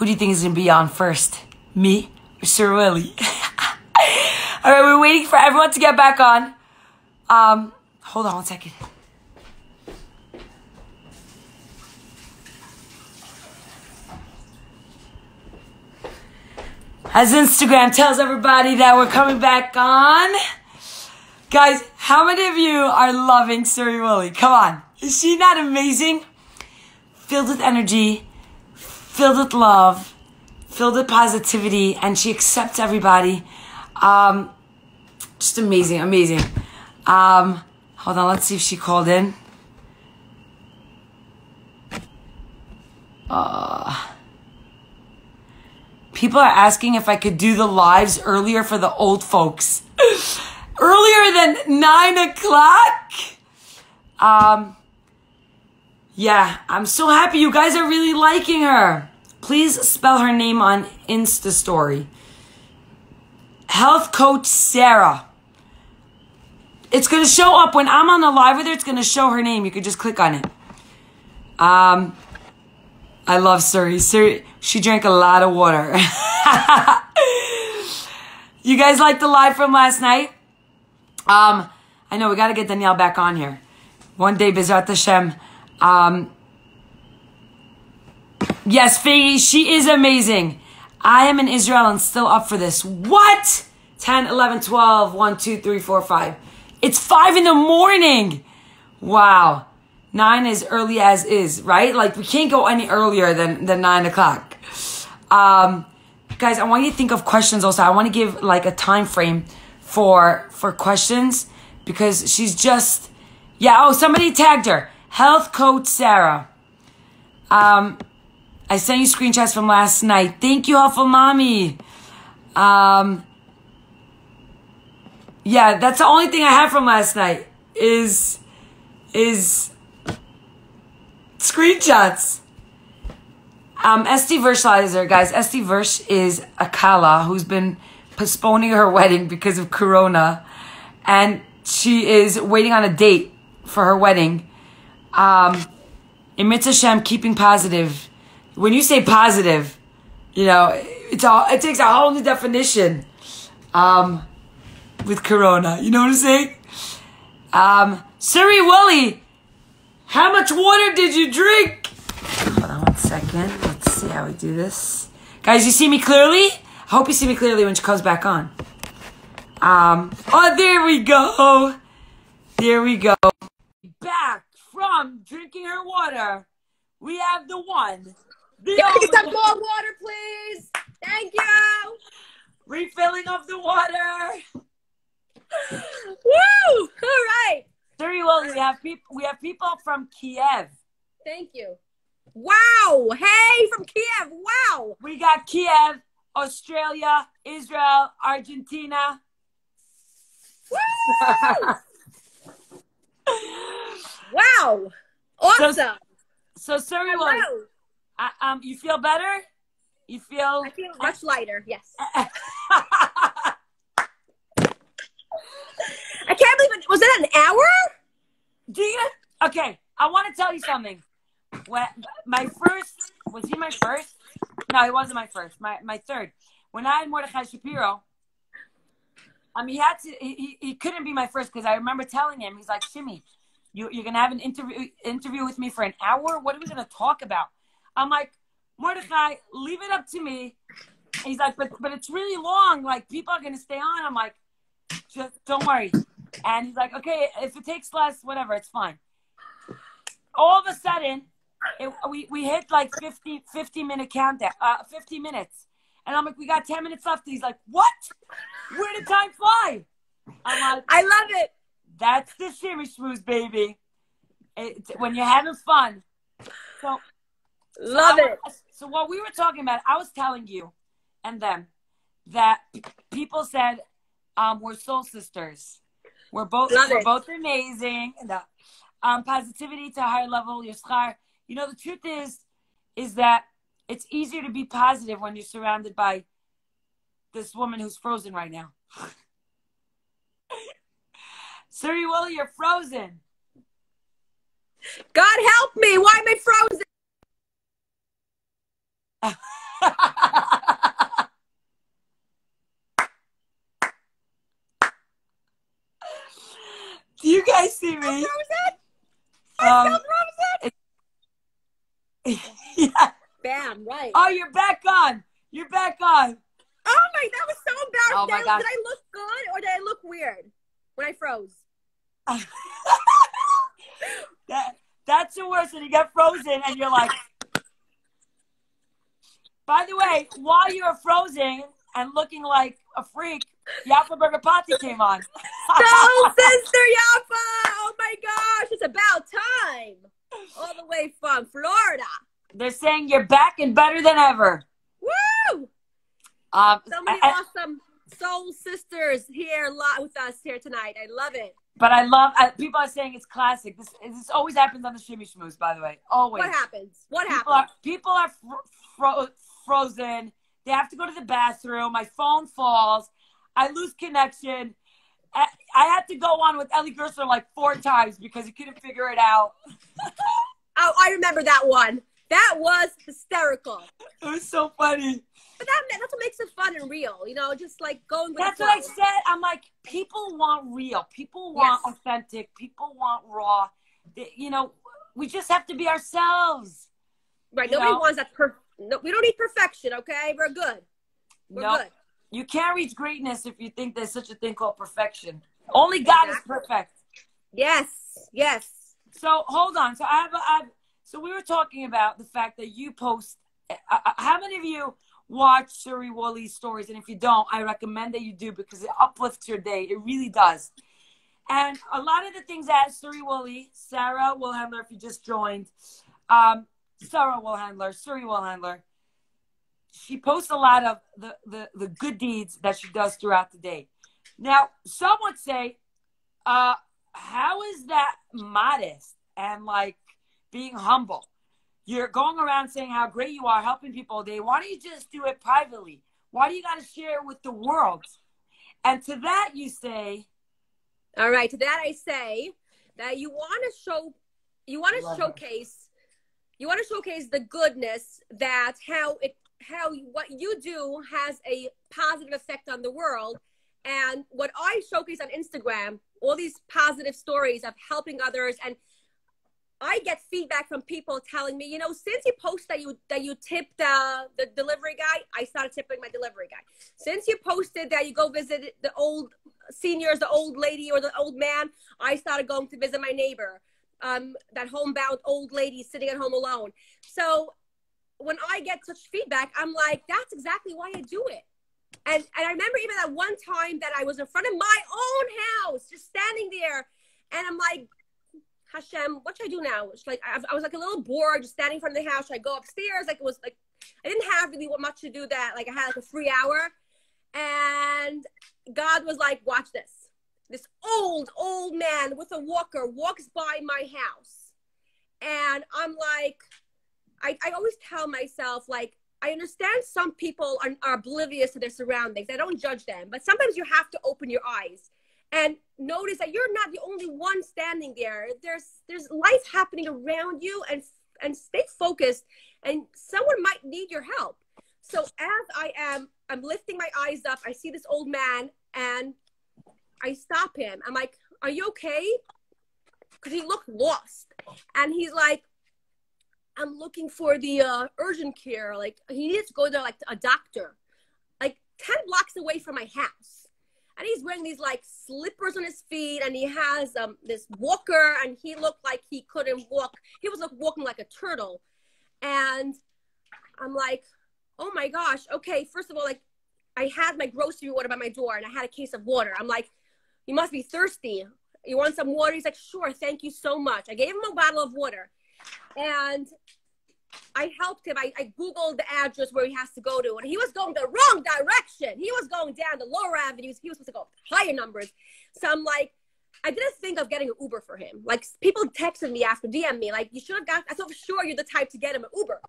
Who do you think is going to be on first? Me or Sury? All right, we're waiting for everyone to get back on. Hold on one second. As Instagram tells everybody that we're coming back on. Guys, how many of you are loving Sury? Come on. Is she not amazing? Filled with energy, filled with love, filled with positivity, and she accepts everybody. Just amazing, amazing. Hold on, let's see if she called in. People are asking if I could do the lives earlier for the old folks. Earlier than 9 o'clock? Yeah, I'm so happy you guys are really liking her. Please spell her name on Insta story. Health Coach Sarah. It's going to show up when I'm on the live with her. It's going to show her name. You could just click on it. I love Sury. Sury, she drank a lot of water. You guys like the live from last night? I know we got to get Danielle back on here. One day, Bezrat Hashem. Yes, Figgy, she is amazing. I am in Israel and still up for this. What? 10, 11, 12, 1, 2, 3, 4, 5. It's 5 in the morning. Wow. 9 is early as is, right? Like, we can't go any earlier than 9 o'clock. Guys, I want you to think of questions also. I want to give, like, a time frame for questions because she's just... Yeah, oh, somebody tagged her. Health Coach Sarah. I sent you screenshots from last night. Thank you, Helpful Mommy. Yeah, that's the only thing I have from last night is screenshots. Esty Verschleiser, guys. Esty Versh is a Kala who's been postponing her wedding because of Corona. And she is waiting on a date for her wedding. In Mitzvah Hashem, keeping positive. When you say positive, you know, it takes a whole new definition with Corona. You know what I'm saying? Sury, how much water did you drink? Hold on one second. Let's see how we do this. Guys, you see me clearly? I hope you see me clearly when she comes back on. Oh, there we go. There we go. Back from drinking her water, we have the one. Can I get some more water, please? Thank you. Refilling of the water. Woo! All right. Sury, we have people from Kiev. Thank you. Wow. Hey, from Kiev. Wow. We got Kiev, Australia, Israel, Argentina. Woo! Wow. Awesome. So Sury, you feel better? I feel much lighter, yes. I can't believe it. Was that an hour? Okay, I want to tell you something. Was he my first? No, he wasn't my first. My third. When I had Mordechai Shapiro, he couldn't be my first because I remember telling him, he's like, Shimi, you're going to have an interview with me for an hour? What are we going to talk about? I'm like, Mordechai, leave it up to me. And he's like, but it's really long. Like, people are going to stay on. I'm like, just don't worry. And he's like, okay, if it takes less, whatever, it's fine. All of a sudden, we hit like 50-minute countdown, 50 minutes. And I'm like, we got 10 minutes left. And he's like, what? Where did time fly? I'm like, I love it. That's the shimmy schmooze, baby. When you're having fun. Love it. So what we were talking about, I was telling you and them that people said we're soul sisters. We're both amazing. And, positivity to a higher level. You know, the truth is that it's easier to be positive when you're surrounded by this woman who's frozen right now. Sury, you're frozen. God help me. Why am I frozen? Yeah. Bam, right. Oh, you're back on. You're back on. Oh my, that was so embarrassing. Oh my gosh. Did I look good or did I look weird when I froze? That's the worst when you get frozen and you're like. By the way, while you were frozen and looking like a freak, Yaffa Burger Pati came on. So, Sister Yaffa! Oh my gosh, it's about time. All the way from Florida. They're saying you're back and better than ever. Woo! So many awesome soul sisters here with us here tonight. I love it. But I love, people are saying it's classic. This always happens on the Shimmy Shmoos, by the way. Always. What happens? What happens? People are frozen. They have to go to the bathroom. My phone falls. I lose connection. I had to go on with Ellie Gersler like 4 times because he couldn't figure it out. Oh, I remember that one. That was hysterical. It was so funny. But that's what makes it fun and real, you know, just like going with That's the what I flow. said. I'm like, people want real. People want authentic. People want raw. You know, we just have to be ourselves. Right. Nobody wants that. No, we don't need perfection, okay? We're good. We're good. You can't reach greatness if you think there's such a thing called perfection. Only God is perfect. Yes. Yes. So hold on. So so we were talking about the fact that you post. How many of you watch Sury Woolley's stories? And if you don't, I recommend that you do because it uplifts your day. It really does. And a lot of the things that Sury Woolley, Sarah Wolhendler, if you just joined, Sarah Wolhendler, Sury Wolhendler, she posts a lot of the good deeds that she does throughout the day. Now, some would say, how is that modest and like being humble? You're going around saying how great you are, helping people all day. Why don't you just do it privately? Why do you got to share it with the world? And to that you say... All right, to that I say that you want to showcase the goodness that what you do has a positive effect on the world. And what I showcase on Instagram, all these positive stories of helping others, and I get feedback from people telling me, you know, since you post that you tipped the delivery guy, I started tipping my delivery guy. Since you posted that you go visit the old seniors, the old lady or the old man, I started going to visit my neighbor, that homebound old lady sitting at home alone. So when I get such feedback, I'm like, that's exactly why I do it. And I remember even that one time that I was in front of my own house, just standing there, and I'm like, Hashem, what should I do now? It's like I was like a little bored, just standing in front of the house. Should I go upstairs? Like it was like I didn't have really much to do that. Like I had like a free hour, and God was like, watch this. This old man with a walker walks by my house, and I'm like, I always tell myself, like, I understand some people are oblivious to their surroundings. I don't judge them, but sometimes you have to open your eyes and notice that you're not the only one standing there. There's life happening around you, and stay focused, and someone might need your help. So as I'm lifting my eyes up, I see this old man, and I stop him. I'm like, are you okay? Because he looked lost. And he's like, I'm looking for the urgent care. Like, he needs to go there, like, to a doctor. Like, 10 blocks away from my house. And he's wearing these, like, slippers on his feet. And he has this walker. And he looked like he couldn't walk. He was, like, walking like a turtle. And I'm like, oh, my gosh. Okay, first of all, like, I had my grocery water by my door. And I had a case of water. I'm like, you must be thirsty. You want some water? He's like, sure, thank you so much. I gave him a bottle of water. And I helped him. I Googled the address where he has to go to. And he was going the wrong direction. He was going down the lower avenues. He was supposed to go higher numbers. So I'm like, I didn't think of getting an Uber for him. Like, people texted me after, DM me, like, you should have got, I thought for sure you're the type to get him an Uber.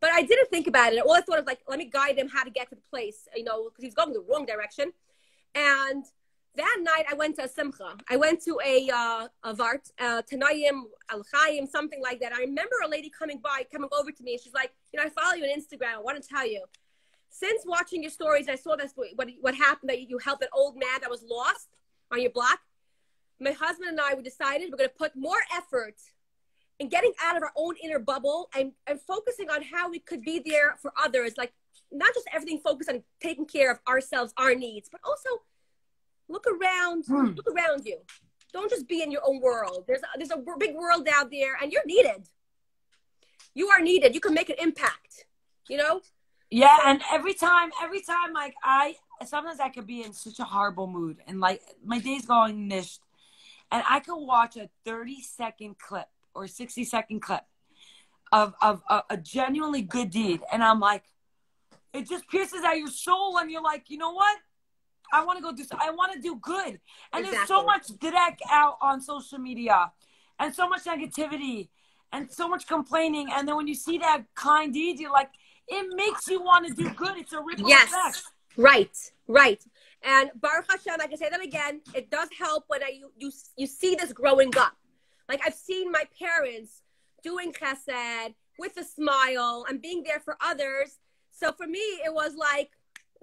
But I didn't think about it. All I thought was like, let me guide him how to get to the place, you know, because he's going the wrong direction. And that night I went to a simcha. I went to a vart, Tanayim, Al-Chaim, something like that. I remember a lady coming over to me, and she's like, you know, I follow you on Instagram. I want to tell you, since watching your stories, I saw that's what happened, that you helped an old man that was lost on your block. My husband and I, we decided we're going to put more effort and getting out of our own inner bubble and focusing on how we could be there for others. Like, not just everything focused on taking care of ourselves, our needs, but also look around you. Don't just be in your own world. There's a big world out there, and you're needed. You are needed. You can make an impact, you know? Yeah, and every time, like, sometimes I could be in such a horrible mood, and like my day's going nished, and I could watch a 30-second clip or 60-second clip of a genuinely good deed, and I'm like, it just pierces at your soul, and you're like, you know what? I want to go I want to do good. And there's so much dreck out on social media, and so much negativity, and so much complaining, and then when you see that kind deed, you're like, it makes you want to do good. It's a ripple effect. Right. And Baruch Hashem, I can say that again, it does help when you see this growing up. Like, I've seen my parents doing chesed with a smile and being there for others. So for me, it was like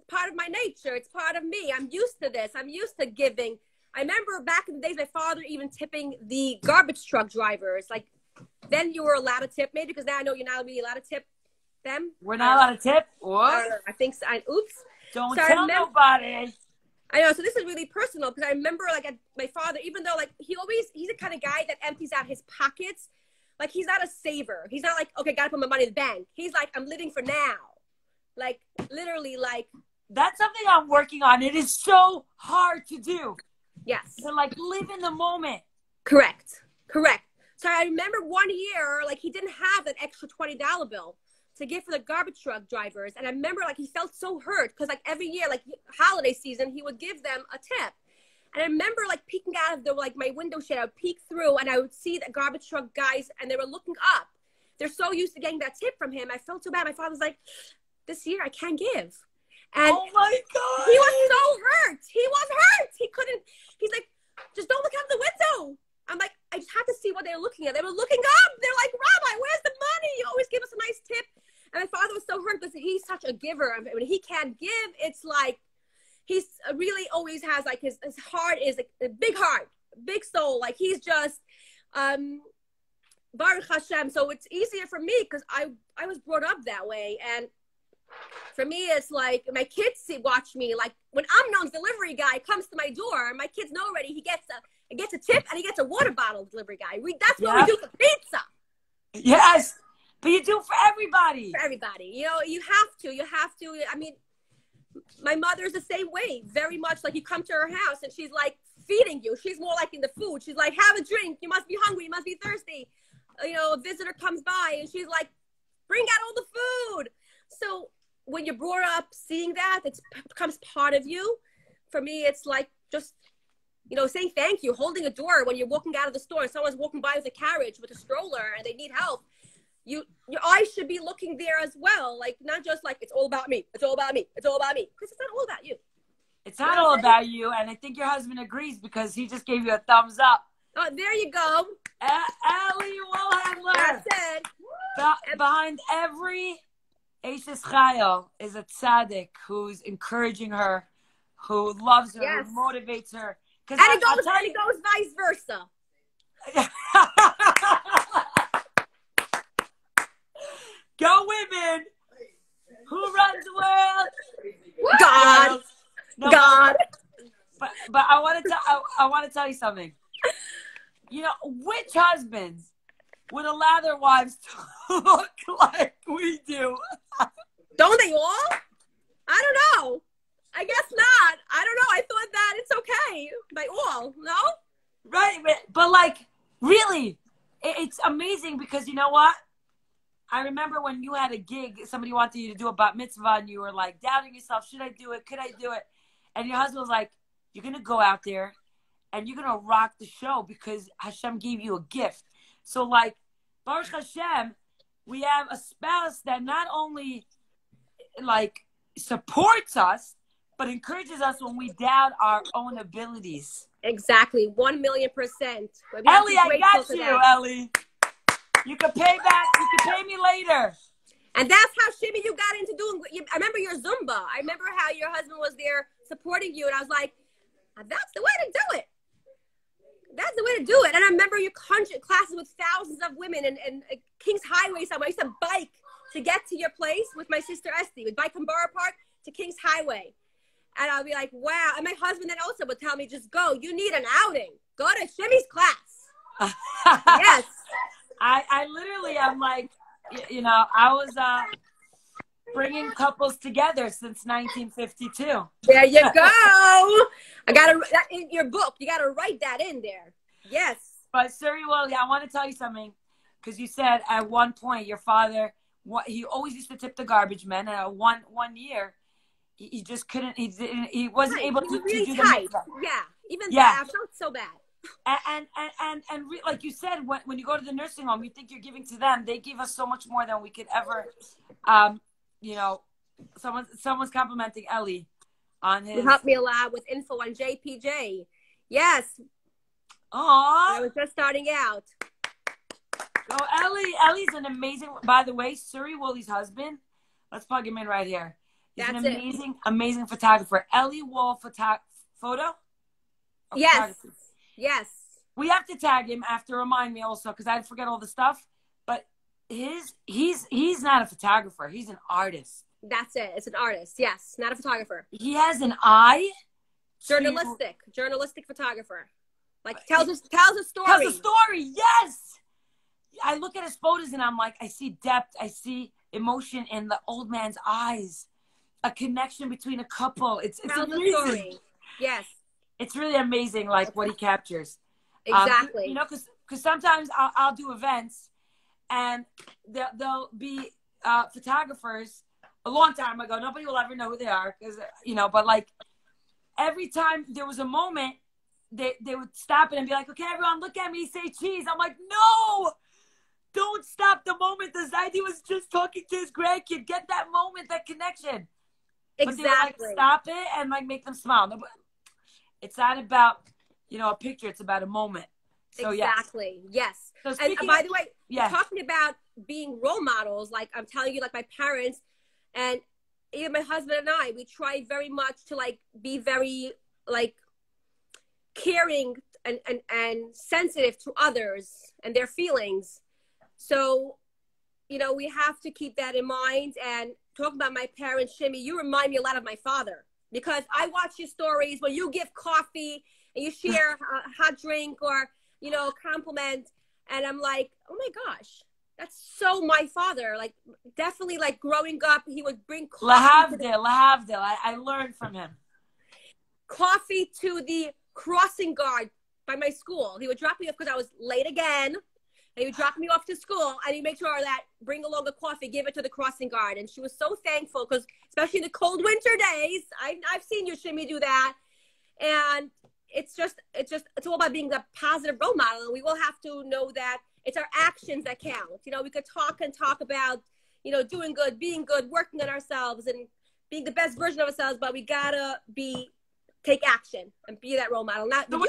part of my nature. It's part of me. I'm used to this. I'm used to giving. I remember back in the days, my father even tipping the garbage truck drivers. Like, then you were allowed to tip, maybe, because now I know you're not really allowed to tip them. We're not allowed to tip? What? I think so. Oops. Don't tell nobody. I know. So this is really personal, because I remember, like, my father, even though, like, he's the kind of guy that empties out his pockets. Like, he's not a saver. He's not like, okay, got to put my money in the bank. He's like, I'm living for now. Like, literally, like. That's something I'm working on. It is so hard to do. Yes. To, like, live in the moment. Correct. So I remember one year, like, he didn't have that extra $20 bill to give for the garbage truck drivers. And I remember, like, he felt so hurt because, like, every year, like, holiday season, he would give them a tip. And I remember, like, peeking out of the, like, my window shade. I would peek through, and I would see the garbage truck guys, and they were looking up. They're so used to getting that tip from him. I felt so bad. My father was like, this year I can't give. And oh, my God. He was so hurt. He couldn't. He's like, just don't look out the window. I'm like, I just had to see what they were looking at. They were looking up. They're like, Rabbi, where's the money? You always give us a nice tip. And my father was so hurt because he's such a giver. When he can't give, it's like, he's really always has, like, his heart is a big heart, big soul. Like, he's just, Baruch Hashem. So it's easier for me because I was brought up that way. And for me, it's like my kids watch me. Like, when Amnon's delivery guy comes to my door, my kids know already he gets a tip and he gets a water bottle, delivery guy. That's what we do for pizza. Yes. But you do for everybody. For everybody. You know, you have to. I mean, my mother's the same way. Very much like, you come to her house and she's like feeding you. She's more like in the food. She's like, have a drink. You must be hungry. You must be thirsty. You know, a visitor comes by and she's like, bring out all the food. So when you're brought up seeing that, it becomes part of you. For me, it's like just, you know, saying thank you, holding a door when you're walking out of the store and someone's walking by with a carriage, with a stroller, and they need help. Your eyes should be looking there as well. Like, not just like, it's all about me. It's all about me. It's all about me. Because it's not all about you. It's not all about you. And I think your husband agrees because he just gave you a thumbs up. Oh, there you go. Ellie Wolhendler. That's it. Behind every Ashes Chayil is a tzaddik who's encouraging her, who loves her, who motivates her. And it goes vice versa. Go women! Who runs the world? God. No, God. But I want to tell you something. You know, which husbands would allow their wives to look like we do? Don't they all? I don't know. I guess not. I don't know. I thought that it's okay by all. No? Right. But like, really, it's amazing because you know what? I remember when you had a gig, somebody wanted you to do a bat mitzvah and you were like doubting yourself. Should I do it? Could I do it? And your husband was like, you're going to go out there and you're going to rock the show because Hashem gave you a gift. So like, Baruch Hashem, we have a spouse that not only like supports us, but encourages us when we doubt our own abilities. Exactly. 1,000,000%. Ellie, I got you, Ellie. You can pay back. You can pay me later. And that's how, Shimi, you got into doing. I remember your Zumba. I remember how your husband was there supporting you. And I was like, that's the way to do it. That's the way to do it. And I remember your classes with thousands of women and King's Highway somewhere. I used to bike to get to your place with my sister Esty. We'd bike from Borough Park to King's Highway. And I'll be like, wow. And my husband then also would tell me, just go. You need an outing. Go to Shimi's class. Yes. I literally, I'm like, you know, I was bringing couples together since 1952. There you go. I got to, in your book, you got to write that in there. Yes. But Sury, well, I want to tell you something, because you said at one point your father, he always used to tip the garbage men, and one year he just couldn't, he wasn't able to, really to do tight. the Yeah, even that, I felt so bad. And like you said, when you go to the nursing home, you think you're giving to them. They give us so much more than we could ever, you know. Someone's complimenting Ellie on his. You helped me a lot with info on JPJ. Yes. Aww. I was just starting out. So Ellie's an amazing. By the way, Sury Woolley's husband. Let's plug him in right here. He's an amazing photographer. Ellie Wall photo. Yes. Yes. We have to tag him after. Remind me also, because I forget all the stuff. But he's not a photographer. He's an artist. That's it. It's an artist. Yes, not a photographer. He has an eye. Journalistic photographer. Like tells a story. Tells a story. Yes. I look at his photos and I'm like, I see depth. I see emotion in the old man's eyes. A connection between a couple. It's amazing. Story. Yes. It's really amazing, like what he captures. Exactly. You know, because sometimes I'll do events, and there'll be photographers. A long time ago, nobody will ever know who they are, because you know. But like every time there was a moment, they would stop it and be like, "Okay, everyone, look at me, say cheese." I'm like, "No, don't stop the moment." The Zaidi was just talking to his grandkid. Get that moment, that connection. Exactly. But they would, like, stop it and like make them smile. It's not about, you know, a picture. It's about a moment. So, exactly. Yes. So and by the way, talking about being role models, like I'm telling you, like my parents and even my husband and I, we try very much to like be very like caring and sensitive to others and their feelings. So, you know, we have to keep that in mind. And talk about my parents, Shimi, you remind me a lot of my father. Because I watch your stories where you give coffee and you share a hot drink or, you know, compliment. And I'm like, oh my gosh, that's so my father. Like, definitely like growing up, he would bring coffee. Lahavdil. I learned from him. Coffee to the crossing guard by my school. He would drop me off because I was late again. And he would drop me off to school, and he'd make sure that bring along a coffee, give it to the crossing guard. And she was so thankful because, especially in the cold winter days, I've seen you, Shimi, do that. And it's all about being a positive role model. And we will have to know that it's our actions that count. You know, we could talk about, you know, doing good, being good, working on ourselves, and being the best version of ourselves. But we gotta take action and be that role model. Not. So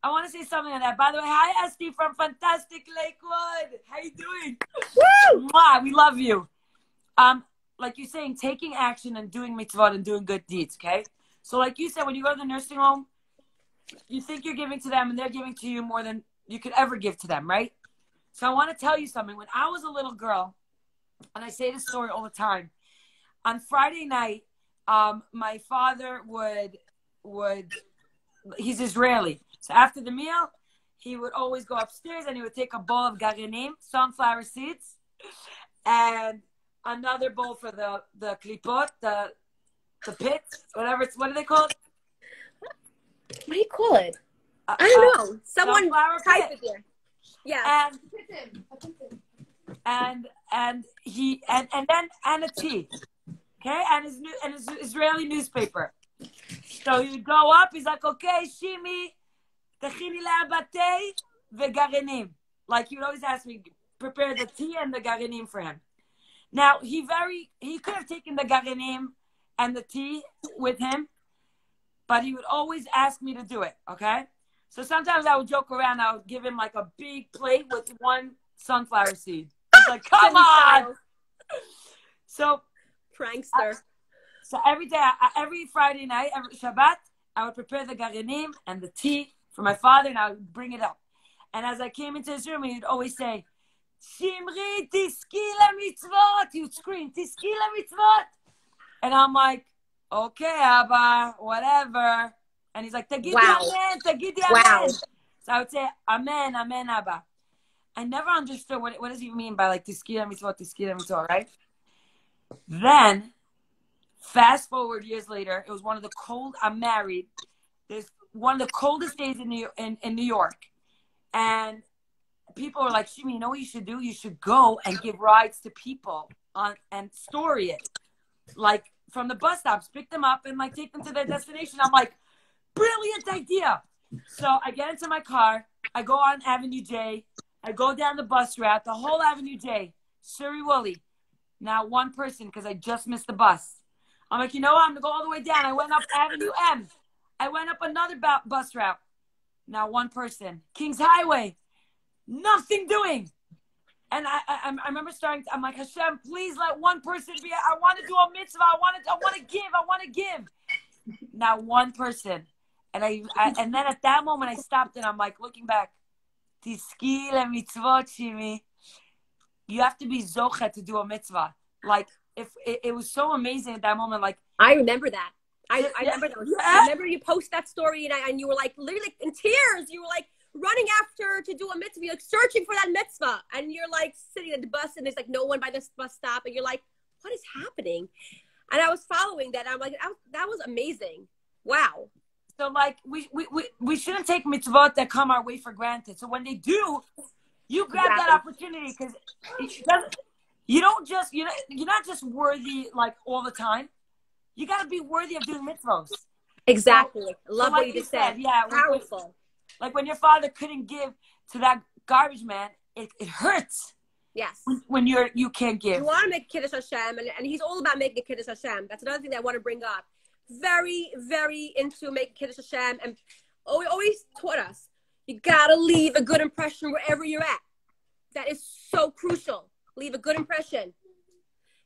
I want to say something on that. By the way, hi, Esty from Fantastic Lakewood. How you doing? Woo! Mwah, we love you. Like you're saying, taking action and doing mitzvot and doing good deeds, okay? So like you said, when you go to the nursing home, you think you're giving to them and they're giving to you more than you could ever give to them, right? So I want to tell you something. When I was a little girl, and I say this story all the time, on Friday night, my father would he's Israeli. So after the meal, he would always go upstairs and he would take a bowl of garenim, sunflower seeds, and another bowl for the klipot, the pits, whatever it's, what do they call it? What do you call it? I don't know. Someone type it there. Yeah. And then a tea. Okay? And his Israeli newspaper. So he would go up, he's like, okay, Shimi, techini la'abatei vegarenim. Like, he would always ask me, prepare the tea and the garenim for him. Now, he could have taken the garenim and the tea with him, but he would always ask me to do it, okay? So sometimes I would joke around, I would give him like a big plate with one sunflower seed. He's like, come on! So, prankster. So every day, every Friday night, every Shabbat, I would prepare the garenim and the tea for my father, and I would bring it up. And as I came into his room, he'd always say, Shimri, tiski mitzvot. He would scream, tiski mitzvot. And I'm like, okay, Abba, whatever. And he's like, Tagidi amen, Tagidi amen. So I would say, amen, amen, Abba. I never understood what does he mean by like tiski mitzvot, right? Then, fast forward years later, it was one of the I'm married. There's one of the coldest days in New York. And people are like, Shimi, you know what you should do? You should go and give rides to people and story it. Like from the bus stops, pick them up and like take them to their destination. I'm like, brilliant idea. So I get into my car. I go on Avenue J. I go down the bus route, the whole Avenue J, Sury Woolley. Now one person, because I just missed the bus. I'm like, you know what? I'm going to go all the way down. I went up Avenue M. I went up another bus route. Now one person. Kings Highway. Nothing doing. And I remember I'm like, Hashem, please let one person be. I want to do a mitzvah. I want to give. Now one person. And and then at that moment I stopped and I'm like looking back. Tiski le mitzvot, Shimi. You have to be zocha to do a mitzvah. Like if it was so amazing at that moment. Like I remember that. I remember that. I remember you post that story and you were like literally in tears. You were like running after to do a mitzvah, you're like searching for that mitzvah, and you're like sitting at the bus and there's like no one by this bus stop, and you're like, what is happening? And I was following that. I'm like, that was amazing. Wow. So like we shouldn't take mitzvot that come our way for granted. So when they do, you grab that opportunity, because you're not just worthy like all the time. You got to be worthy of doing mitzvos. Exactly. So, love what like you just said. Yeah, powerful. Like when your father couldn't give to that garbage man, it hurts. Yes. When you can't give. You want to make Kiddush Hashem, and he's all about making Kiddush Hashem. That's another thing that I want to bring up. Very, very into making Kiddush Hashem, and always taught us, you got to leave a good impression wherever you're at. That is so crucial. Leave a good impression.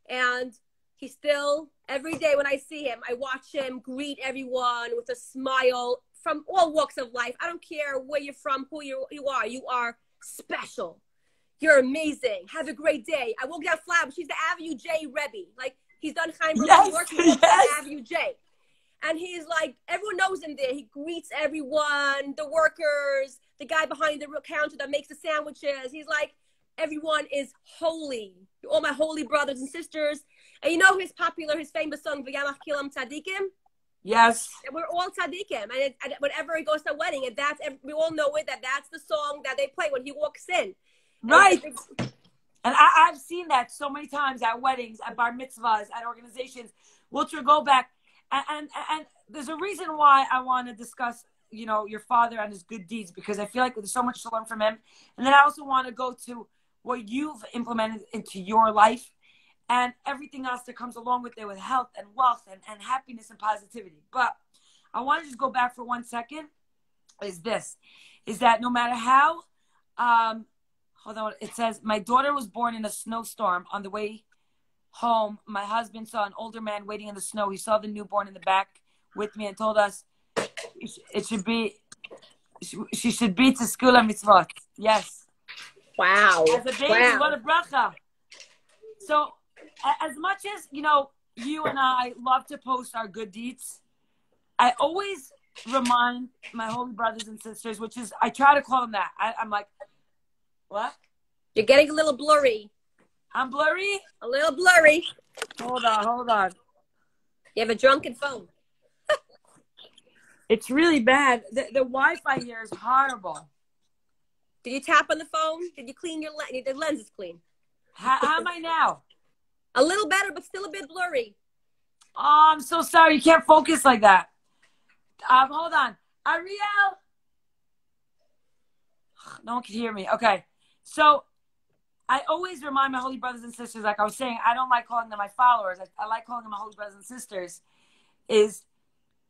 And he still, every day when I see him, I watch him greet everyone with a smile from all walks of life. I don't care where you're from, who you are. You are special. You're amazing. Have a great day. I walk down Flat. She's the Avenue J Rebbe. Like, he's done Chaim New York. He walks down Avenue J. And he's like, everyone knows him there. He greets everyone, the workers, the guy behind the counter that makes the sandwiches. He's like, everyone is holy. All my holy brothers and sisters. And you know his famous song, V'yamach Kilam Tzadikim? Yes. And we're all tzaddikim. And whenever he goes to a wedding, and we all know it, that's the song that they play when he walks in. Right. And I've seen that so many times at weddings, at bar mitzvahs, at organizations. We'll go back. And there's a reason why I want to discuss, your father and his good deeds, because I feel like there's so much to learn from him. And then I also want to go to what you've implemented into your life and everything else that comes along with it, with health and wealth and happiness and positivity. But I want to just go back for 1 second, is that no matter how, hold on, it says, my daughter was born in a snowstorm. On the way home, my husband saw an older man waiting in the snow. He saw the newborn in the back with me and told us she should be to school and mitzvot. Yes. Wow. As a baby, what a bracha. So as much as, you and I love to post our good deeds, I always remind my holy brothers and sisters, which is, I try to call them that. I'm like, what? You're getting a little blurry. I'm blurry? A little blurry. Hold on. You have a drunken phone. It's really bad. The Wi-Fi here is horrible. Did you tap on the phone? Did you clean your lens? The lens is clean. How am I now? A little better, but still a bit blurry. Oh, I'm so sorry. You can't focus like that. Hold on. Ariel? No one can hear me. Okay. So I always remind my holy brothers and sisters, like I was saying, I don't like calling them my followers. I like calling them my holy brothers and sisters, is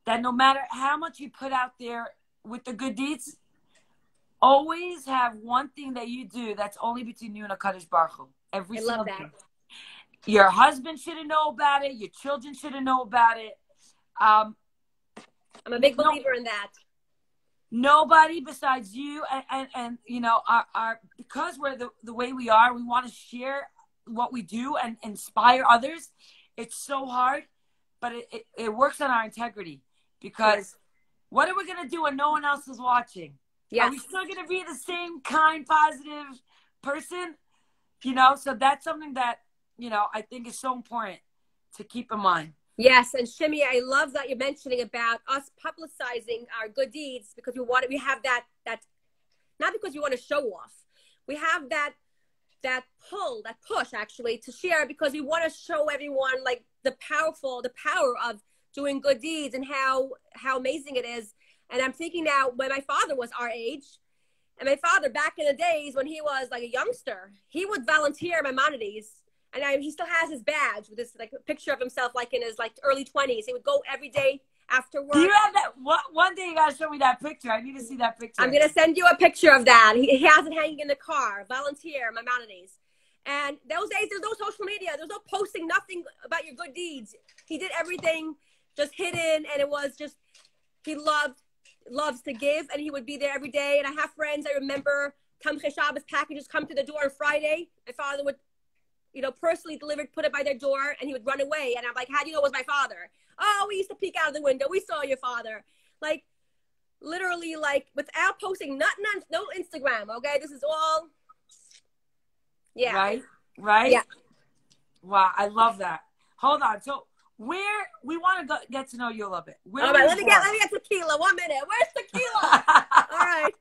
that no matter how much you put out there with the good deeds, always have one thing that you do that's only between you and HaKadosh Baruch Hu. Every single day. Your husband shouldn't know about it. Your children shouldn't know about it. I'm a big believer in that. nobody besides you and you know, our because we're the way we are, we want to share what we do and inspire others. It's so hard, but it works on our integrity, because what are we going to do when no one else is watching? Are we still going to be the same kind, positive person? You know, so that's something that, you know, I think is so important to keep in mind. Yes, and Shimi, I love that you're mentioning about us publicizing our good deeds, because we have that not because we want to show off. We have that push actually to share, because we want to show everyone like the power of doing good deeds and how amazing it is. And I'm thinking now, when my father was our age, and my father back in the days when he was like a youngster, he would volunteer in Maimonides. And he still has his badge with this like picture of himself, like in his like early 20s. He would go every day after work. Do you have that? One day you gotta show me that picture. I need to see that picture. I'm gonna send you a picture of that. He has it hanging in the car. Volunteer, Maimonides. And those days, there's no social media. There's no posting, nothing about your good deeds. He did everything just hidden, and it was just, he loves to give, and he would be there every day. And I have friends, I remember, Tamche Shabbos packages come to the door on Friday. My father would, you know, personally delivered, put it by their door, and he would run away. And I'm like, how do you know it was my father? Oh, we used to peek out of the window. We saw your father. Like, literally, like, without posting nothing on, no Instagram, okay? This is all, Right? Yeah. Wow, I love that. Hold on. So, where, we want to get to know you a little bit. Where all right, let me get tequila. 1 minute. Where's tequila? All right.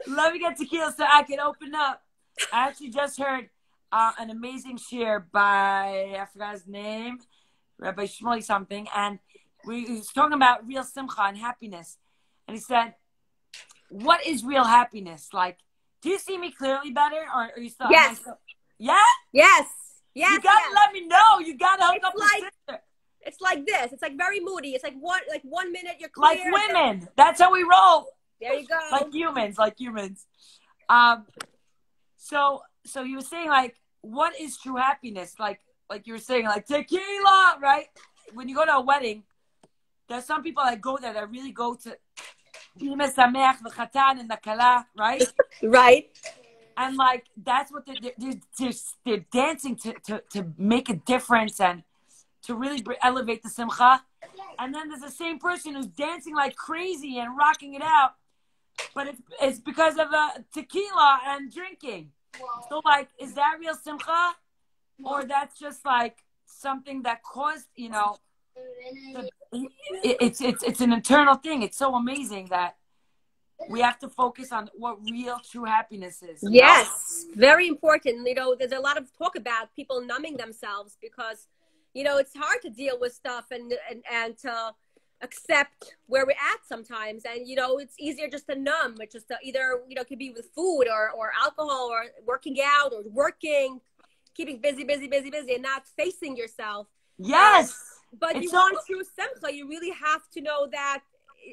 Let me get tequila so I can open up. I actually just heard an amazing share by, I forgot his name, Rabbi Shmuel something, and he was talking about real simcha and happiness. And he said, what is real happiness? Like, do you see me clearly better, or are you still? Yes. Yeah? Yes. Yes. You gotta let me know. You gotta hook up with sister. It's like this. It's like very moody. It's like 1 minute you're clear. Like women. That's how we roll. There you go. Like humans. So you were saying, like, what is true happiness? Like you were saying, like tequila, right? When you go to a wedding, there's some people that go there that really go to the chatan and the kala, right? Right. And like that's what they're dancing to make a difference and to really elevate the simcha. And then there's the same person who's dancing like crazy and rocking it out, but it's because of tequila and drinking. So like, is that real simcha, or that's just like something that caused, you know? It's an internal thing. It's so amazing that we have to focus on what real true happiness is. Yes, very important. You know, there's a lot of talk about people numbing themselves because, you know, it's hard to deal with stuff and to accept where we're at sometimes. And, you know, it's easier just to numb. It's just to either, you know, it could be with food or alcohol or working out or working, keeping busy and not facing yourself. Yes. But you want true simcha, you really have to know that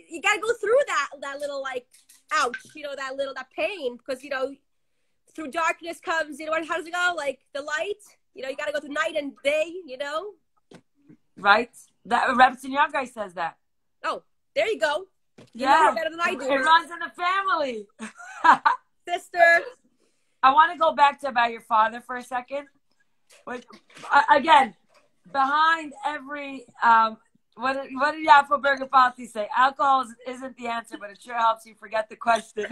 you got to go through that little, like, ouch, you know, that pain, because, you know, through darkness comes, you know, how does it go? Like the light, you know, you got to go through night and day, you know? Right. That Rebbe guy says that. Oh, there you go. You know better than I do. It runs in the family. Sister. I want to go back to about your father for a second. But, again, behind every, what did Yafo Berger Palti say? Alcohol isn't the answer, but it sure helps you forget the question.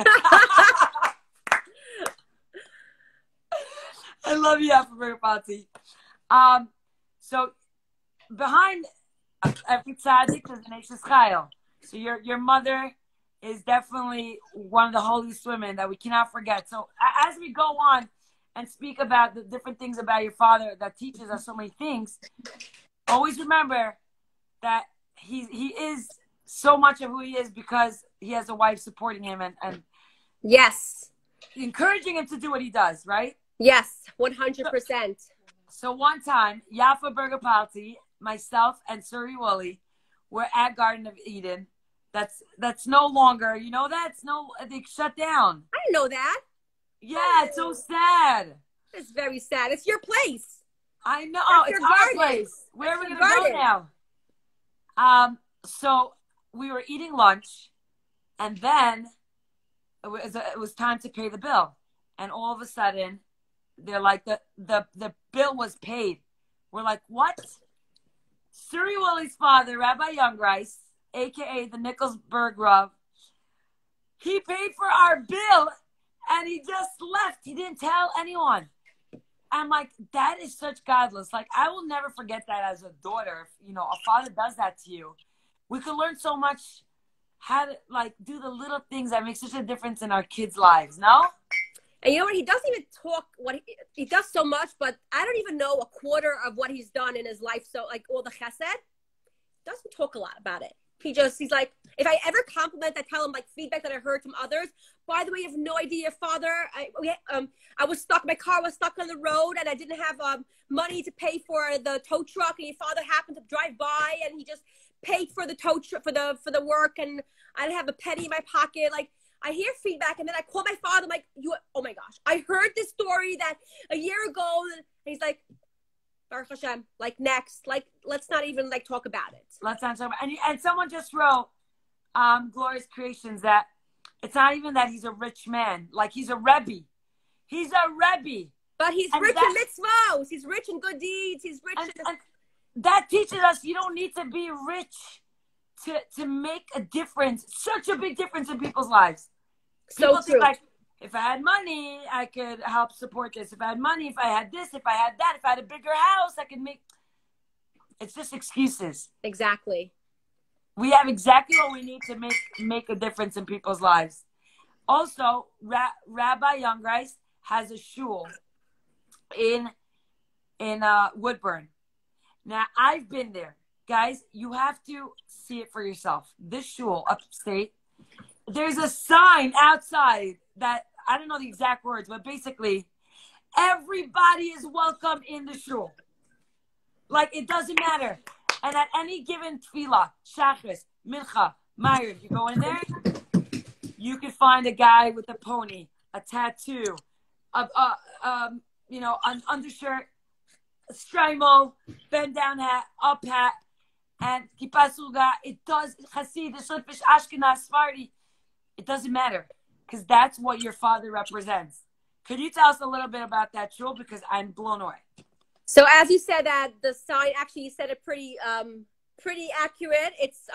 I love you, Yafo Berger Palti. So behind every tzaddik there's an Eishes Chayil. So your mother is definitely one of the holiest women that we cannot forget. So as we go on and speak about the different things about your father that teaches us so many things, always remember that he is so much of who he is because he has a wife supporting him and yes, encouraging him to do what he does, right? Yes, 100%. So one time, Yafa Berger Palti, myself, and Sury Woolley were at Garden of Eden. That's no longer, you know that? They shut down. I didn't know that. Yeah, it's so sad. It's very sad. It's your place. I know. It's our place. Where are we going to go now? So we were eating lunch, and then it was time to pay the bill. And all of a sudden, they're like, the bill was paid. We're like, what? Sury Willie's father, Rabbi Youngrice, a.k.a. the Nickelsburg Rav, he paid for our bill, and he just left. He didn't tell anyone. I'm like, that is such godless. Like, I will never forget that as a daughter. If, you know, a father does that to you. We could learn so much how to, like, do the little things that make such a difference in our kids' lives, no? And you know what? He doesn't even talk he does so much, but I don't even know a quarter of what he's done in his life. So, like, all the chesed, doesn't talk a lot about it. He's like, if I ever compliment, I tell him, like, feedback that I heard from others. By the way, you have no idea, Father. I was stuck. My car was stuck on the road, and I didn't have money to pay for the tow truck. And your father happened to drive by, and he just paid for the tow truck for the work. And I didn't have a penny in my pocket. Like, I hear feedback, and then I call my father. I'm like, oh my gosh, I heard this story that a year ago. And he's like, Baruch Hashem, like, next, like, let's not even, like, talk about it. Let's not talk about it. And someone just wrote, Glorious Creations, that it's not even that he's a rich man. Like, he's a Rebbe. He's a Rebbe. But he's rich in mitzvahs. He's rich in good deeds. He's rich and that teaches us you don't need to be rich to make a difference, such a big difference in people's lives. People So think, true. like, if I had money, I could help support this. If I had money, if I had this, if I had that, if I had a bigger house, I could make... It's just excuses. Exactly. We have exactly what we need to make a difference in people's lives. Also, Rabbi Youngrice has a shul in Woodburn. Now, I've been there. Guys, you have to see it for yourself. This shul upstate, there's a sign outside that, I don't know the exact words, but basically, everybody is welcome in the shul. Like, it doesn't matter. And at any given tefillah, shachris, mincha, ma'ariv, you go in there, you can find a guy with a pony, a tattoo, an undershirt, a strimo, bend down hat, up hat, and kippah suga. It does, Hasid, Shlifish, Ashkenaz, Sephardi. It doesn't matter, because that's what your father represents. Could you tell us a little bit about that shul? Because I'm blown away. So as you said that, the sign, actually you said it pretty accurate. It's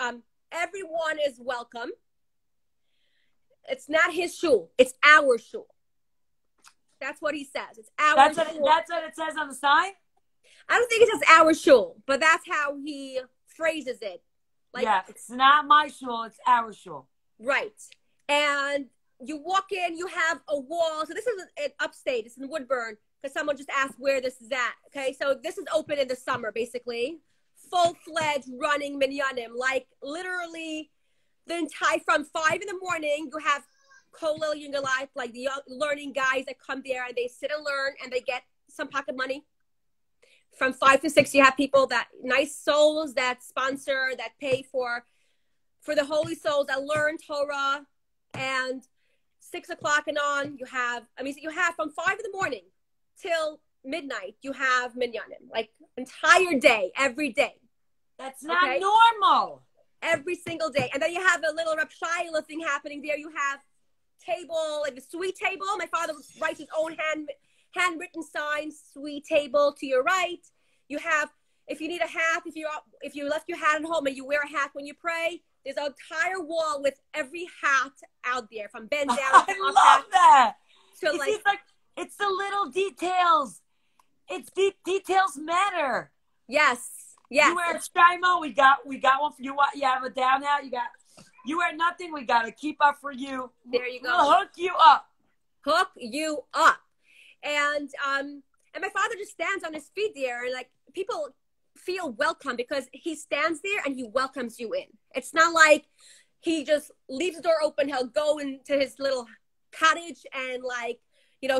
everyone is welcome. It's not his shul. It's our shul. That's what he says. It's our shul. That's what it says on the sign? I don't think it says our shul, but that's how he phrases it. Like, yeah, it's not my shul, it's our shul. Right. And you walk in, you have a wall. So this is in upstate. It's in Woodburn, because someone just asked where this is at. Okay, so this is open in the summer, basically. Full-fledged running minyanim. Like, literally, the entire, from 5 in the morning, you have Kolel Yungalat, like the young learning guys that come there, and they sit and learn, and they get some pocket money. From 5 to 6, you have people that, nice souls that sponsor, that pay for the holy souls that learn Torah. And 6 o'clock and on, you have from 5 in the morning till midnight, you have minyanim, like entire day, every day. That's not normal. Every single day. And then you have a little Reb Shaila thing happening there. You have table, like a sweet table. My father writes his own handwritten sign, sweet table to your right. You have, if you need a hat, if you left your hat at home and you wear a hat when you pray, there's an entire wall with every hat out there, from bend down to up. I love that. So it's the little details. It's details matter. Yes. Yes. You wear a strimo, we got one for you. You have a down hat. You wear nothing. We got to keep up for you. There you go. We'll hook you up. Hook you up. And my father just stands on his feet there, and like people feel welcome because he stands there and he welcomes you in. It's not like he just leaves the door open. He'll go into his little cottage and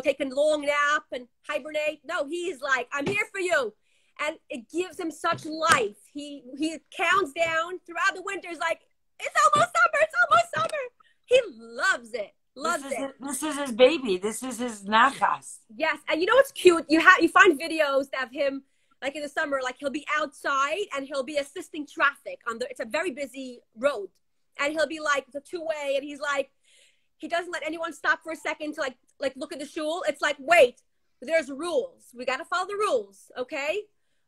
take a long nap and hibernate. No, he's like, I'm here for you. And it gives him such life. He counts down throughout the winter. He's like, it's almost summer. It's almost summer. He loves it. This is his baby. This is his nachas. Yes. And you know what's cute? You find videos of him, like in the summer, like he'll be outside and he'll be assisting traffic it's a very busy road. and he'll be like, it's a two-way, and he's like, he doesn't let anyone stop for a second to like look at the shul. It's like, wait, there's rules. We got to follow the rules, okay?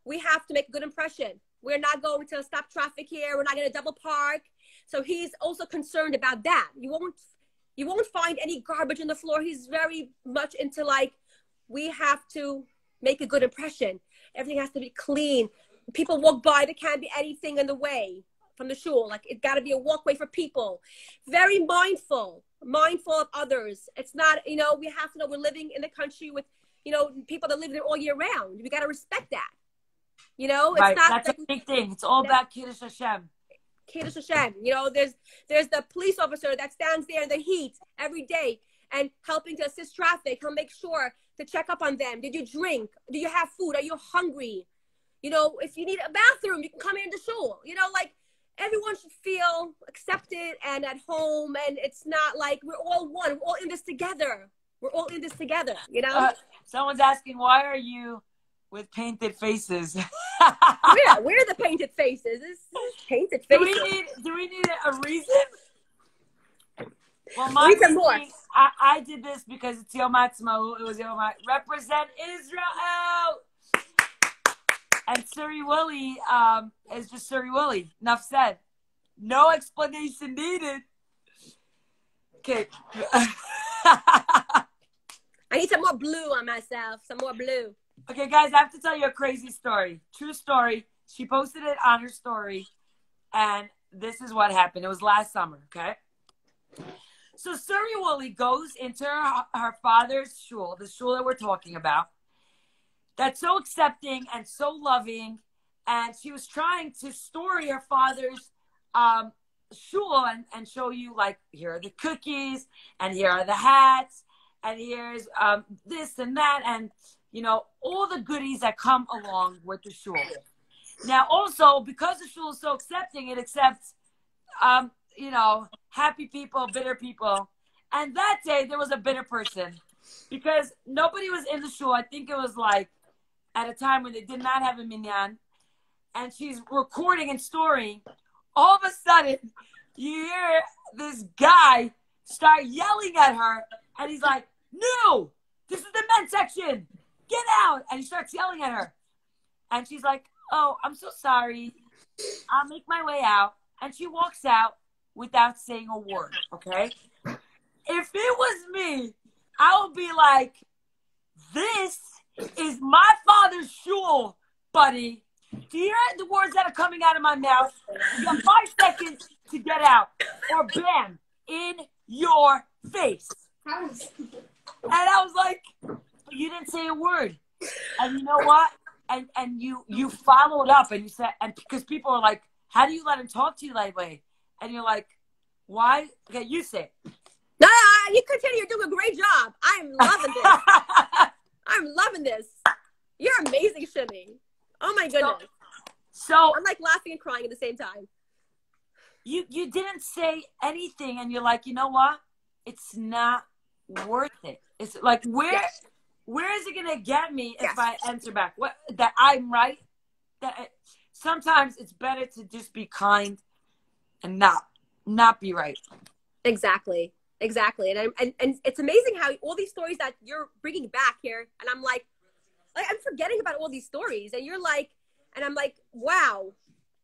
We have to make a good impression. We're not going to stop traffic here. We're not going to double park. So he's also concerned about that. You won't find any garbage on the floor. He's very much into like, we have to make a good impression. Everything has to be clean. People walk by, there can't be anything in the way from the shul. Like, it got to be a walkway for people. Very mindful of others. It's not, you know, we have to know we're living in a country with, you know, people that live there all year round. We got to respect that. You know, it's right. not That's like, a big thing. It's all about Kiddush Hashem. Kiddush Hashem. You know, there's the police officer that stands there in the heat every day and helping to assist traffic. He'll make sure to check up on them. Did you drink? Do you have food? Are you hungry? You know, if you need a bathroom, you can come into shul. You know, like, everyone should feel accepted and at home. And it's not like we're all one. We're all in this together. We're all in this together, you know? Someone's asking, why are you with painted faces? Where are the painted faces? This is painted faces. Do we need a reason? Well, my reason, I did this because it's Yom Ha'atzmaut. It was Yom Ha'atzmaut. Represent Israel! And Sury Willie is just Sury Willie. Enough said. No explanation needed. Okay. I need some more blue on myself. Some more blue. Okay, guys, I have to tell you a crazy story. True story. She posted it on her story. And this is what happened. It was last summer, okay? So Sury Willie goes into her father's shul, the shul that we're talking about, that's so accepting and so loving. And she was trying to story her father's shul and show you, like, here are the cookies, and here are the hats, and here's this and that, and, you know, all the goodies that come along with the shul. Now, also, because the shul is so accepting, it accepts, you know, happy people, bitter people. And that day, there was a bitter person because nobody was in the shul. I think it was like at a time when they did not have a minyan. And she's recording and storing. All of a sudden, you hear this guy start yelling at her. And he's like, no, this is the men's section. Get out. And he starts yelling at her. And she's like, oh, I'm so sorry. I'll make my way out. And she walks out without saying a word, okay? If it was me, I would be like, this is my father's shul, buddy. Do you hear the words that are coming out of my mouth? You got 5 seconds to get out, or bam, in your face. And I was like, you didn't say a word. And you know what? And you followed up and you said, and because people are like, how do you let him talk to you that way? And you're like, why? Okay, you say it. No, you continue. You're doing a great job. I'm loving this. I'm loving this. You're amazing, Shimi. Oh my goodness. So I'm like laughing and crying at the same time. You didn't say anything, and you're like, you know what? It's not worth it. It's like, where is it gonna get me if I answer back? What, that I'm right? Sometimes it's better to just be kind and not be right. Exactly. And it's amazing how all these stories that you're bringing back here, and I'm like I'm forgetting about all these stories, and you're like, and I'm like, wow.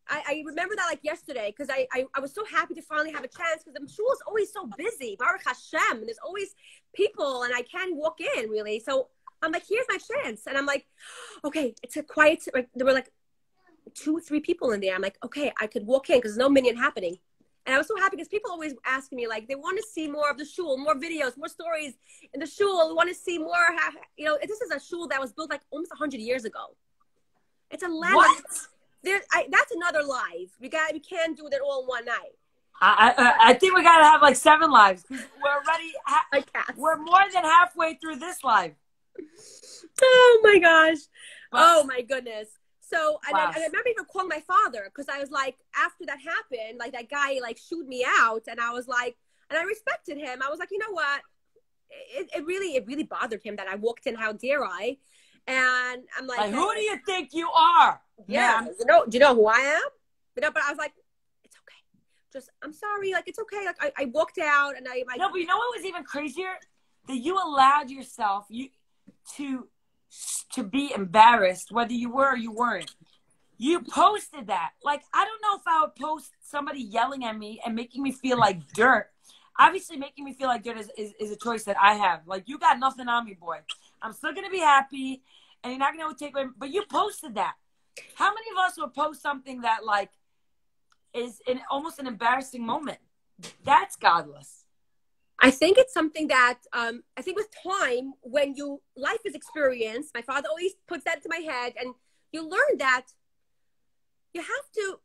I remember that like yesterday because I was so happy to finally have a chance because the shul is always so busy, Baruch Hashem, and there's always people, and I can't walk in really. So I'm like, here's my chance, and I'm like, okay, it's a quiet. Like, there were like 2 or 3 people in there. I'm like, okay, I could walk in because there's no minyan happening. And I was so happy because people always ask me, like, they want to see more of the shul, more videos, more stories in the shul. They want to see more, you know, this is a shul that was built like almost 100 years ago. It's a land. What? That's another live. We can't do that all in one night. I think we got to have like 7 lives. We're already, we're more than halfway through this live. Oh my gosh. Wow. Oh my goodness. So, and I remember even calling my father because I was like, after that happened, like that guy like shooed me out, and I was like, and I respected him. I was like, you know what? It really bothered him that I walked in. How dare I? And I'm like, who do you think you are? Yeah. Do you know who I am? You know, but I was like, it's okay. just, I'm sorry, like, it's okay. Like, I walked out and No, but you know what was even crazier? That you allowed yourself to be embarrassed, whether you were or you weren't. You posted that. Like, I don't know if I would post somebody yelling at me and making me feel like dirt. Obviously, making me feel like dirt is a choice that I have. Like, you got nothing on me, boy. I'm still going to be happy, and you're not going to take away. But you posted that. How many of us would post something that, like, is almost an embarrassing moment? That's godless. I think it's something that, I think with time, when life is experienced, my father always puts that into my head, and you learn that you have to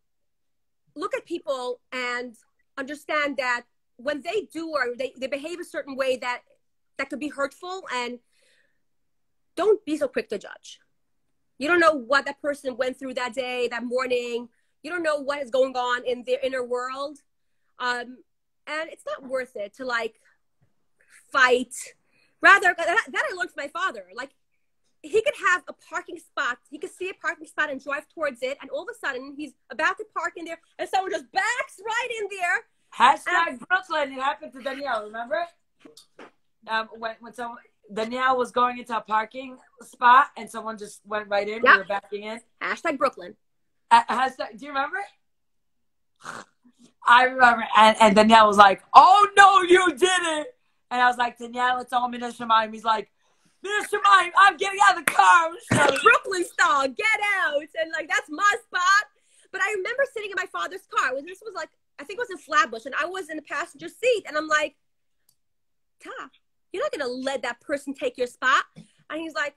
look at people and understand that when they do or they behave a certain way that could be hurtful, and don't be so quick to judge. You don't know what that person went through that day, that morning. You don't know what is going on in their inner world. And it's not worth it to, like, fight. Rather, that I learned from my father. Like, he could have a parking spot. He could see a parking spot and drive towards it. And all of a sudden, he's about to park in there, and someone just backs right in there. Hashtag Brooklyn. It happened to Danielle, remember? When Danielle was going into a parking spot and someone just went right in. Yep. We were backing in. Hashtag Brooklyn. Do you remember? I remember. And Danielle was like, "Oh, no, you didn't." And I was like, "Danielle, it's all Mina Shemayim." He's like, "Mina Shemayim, I'm getting out of the car." Brooklyn style, get out. And, like, that's my spot. But I remember sitting in my father's car. This was like, I think it was in Flatbush, and I was in the passenger seat. And I'm like, "Ta, you're not going to let that person take your spot." And he's like,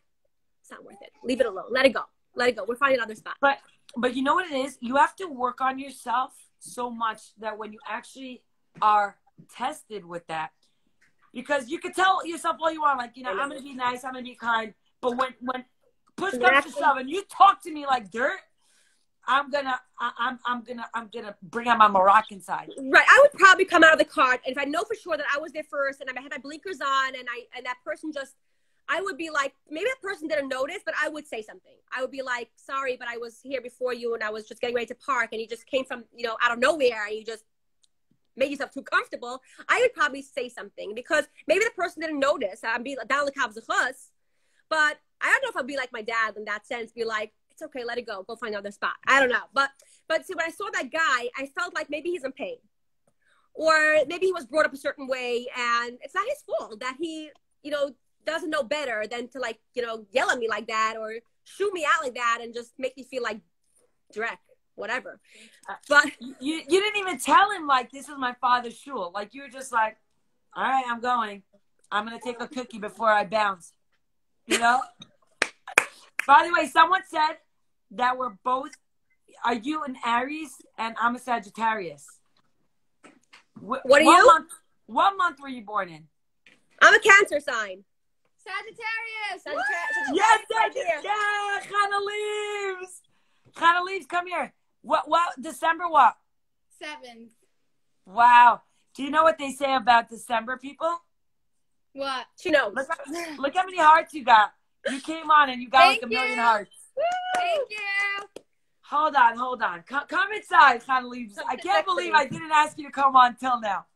"It's not worth it. Leave it alone. Let it go. Let it go. We'll find another spot." But you know what it is? You have to work on yourself so much that when you actually are tested with that, because you can tell yourself all you want, like, you know, I'm going to be nice, I'm going to be kind. But when push comes to shove and you talk to me like dirt, I'm gonna bring out my Moroccan side. Right. I would probably come out of the car, and if I know for sure that I was there first and I had my blinkers on, and that person just, I would be like, maybe that person didn't notice, but I would say something. I would be like, "Sorry, but I was here before you, and I was just getting ready to park, and you just came from, you know, out of nowhere, and you just made yourself too comfortable." I would probably say something, because maybe the person didn't notice. I'd be down the kabzachus, but I don't know if I'd be like my dad in that sense, be like, "It's okay, let it go. Go find another spot." I don't know. But see, when I saw that guy, I felt like maybe he's in pain, or maybe he was brought up a certain way, and it's not his fault that he, you know, doesn't know better than to, like, you know, yell at me like that or shoot me out like that and just make me feel like dreck, whatever. But you didn't even tell him, like, "This is my father's shul." Like, you were just like, "All right, I'm going. I'm going to take a cookie before I bounce." You know? By the way, someone said that we're both, are you an Aries and I'm a Sagittarius? What are you? What month were you born in? I'm a Cancer sign. Sagittarius. Yes, Sagittarius. Yeah, Chana Leaves, come here. What, December what? 7th. Wow. Do you know what they say about December, people? What? She knows. Look how many hearts you got. You came on and you got like a million hearts. Thank you. Hold on. Come inside, Chana Leaves. I can't believe I didn't ask you to come on till now.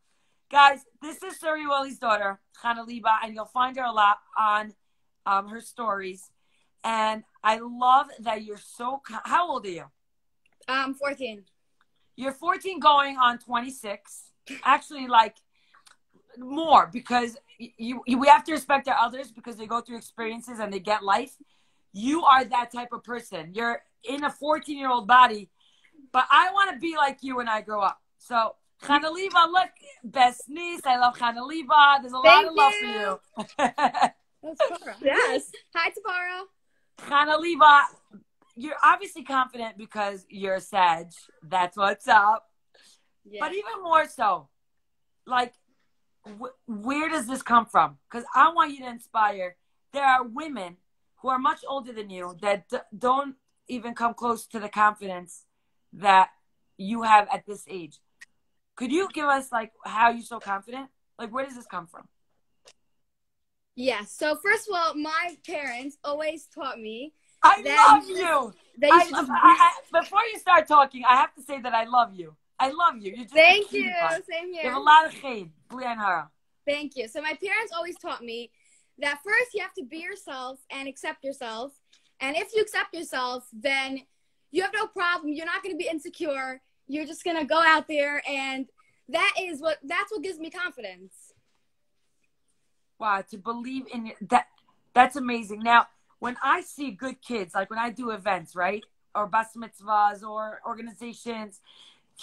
Guys, this is Sury Willie's daughter, Chana Liba, and you'll find her a lot on her stories. And I love that you're so, how old are you? 14. You're 14 going on 26. Actually, like, more, because we have to respect our elders because they go through experiences and they get life. You are that type of person. You're in a 14-year-old body, but I want to be like you when I grow up. So, Chana Liba, look, best niece. I love Chana Liba. There's a lot of love for you. That's Tara. Yes. Hi, Tara. Chana Liba, you're obviously confident because you're a Sag. That's what's up. Yeah. But even more so, like, where does this come from? Because I want you to inspire. There are women who are much older than you that don't even come close to the confidence that you have at this age. Could you give us, like, how you're so confident? Like, where does this come from? Yeah. So first of all, my parents always taught me. I love you. Before you start talking, I have to say that I love you. I love you. You're just Thank a cutie you. pie. Same You here. have a lot of shade. Bli Hara. Thank you. So my parents always taught me that first you have to be yourself and accept yourself. And if you accept yourself, then you have no problem. You're not going to be insecure. You're just going to go out there, and that's what gives me confidence. Wow, to believe in that, that's amazing. Now, when I see good kids, like when I do events, right? Or bas mitzvahs or organizations,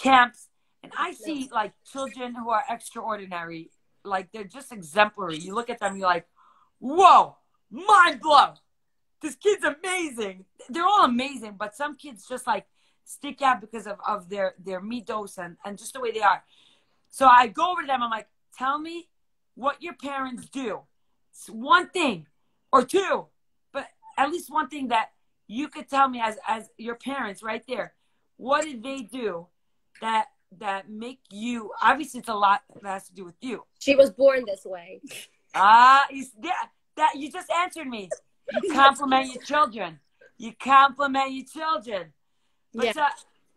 camps, and I see like children who are extraordinary, like they're just exemplary. You look at them, you're like, whoa, mind blown. This kid's amazing. They're all amazing, but some kids just like stick out because of their midos and just the way they are. So I go over to them, I'm like, tell me what your parents do. It's one thing or two, but at least one thing that you could tell me as your parents right there. What did they do that make you, obviously it's a lot that has to do with you. She was born this way. That you just answered me. You compliment your children. You compliment your children. But